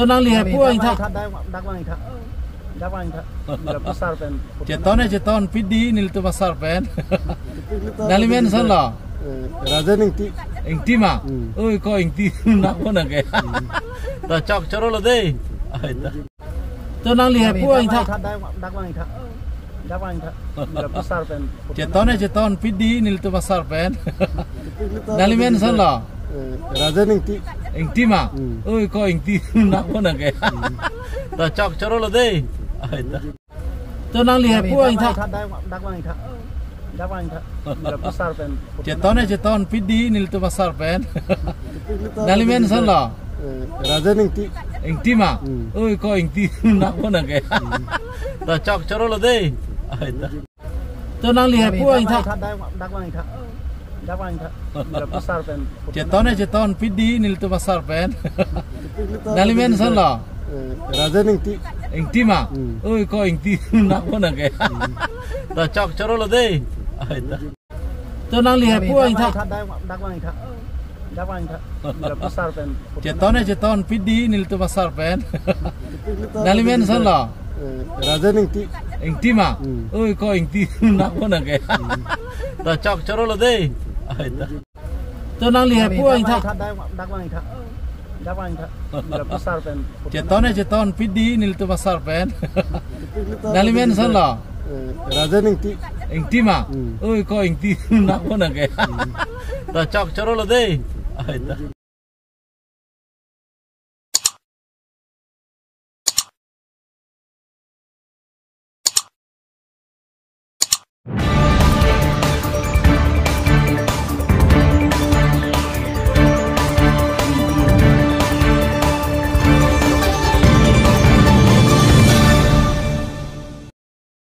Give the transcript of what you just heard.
Tuh nang lihat puang tak. Ceton pidi nil tu pasar pen. Nalimen salah. Raja ningti. Ingti mah. Oi kau ingti nak mana ke? Dah cak coro lo deh. Tuh nang lihat puang tak. Ceton pidi nil tu pasar pen. Nalimen salah. Raja ningti. Ingti mah. Oi kau ingti nak mana ke? Dah cak coro lo deh. Tuh nang lihat puang tak. Ceton pidi nil tu pasar pen. Nalimen salah. Raja ningti. Ingti mah. Oi kau ingti nak mana ke? Dah cak coro lo deh. Tuh nang lihat puang tak. Ceton pidi nil tu pasar pen. Nalimen salah. Raja ningti. Ingti mah. Oi kau ingti nak mana ke? Dah cak coro lo deh. Tuh nang lihat puang tak. Ceton pidi nil tu pasar pen. Nalimen salah. Raja ningti. Ingti mah. Oi kau ingti nak mana ke? Dah cak coro lo deh. Tuh nang lihat puang tak. Ceton pidi nil tu pasar pen. Nalimen salah. Raja ningti. Ingti mah. Oi kau ingti nak mana ke? Dah cak coro lo deh.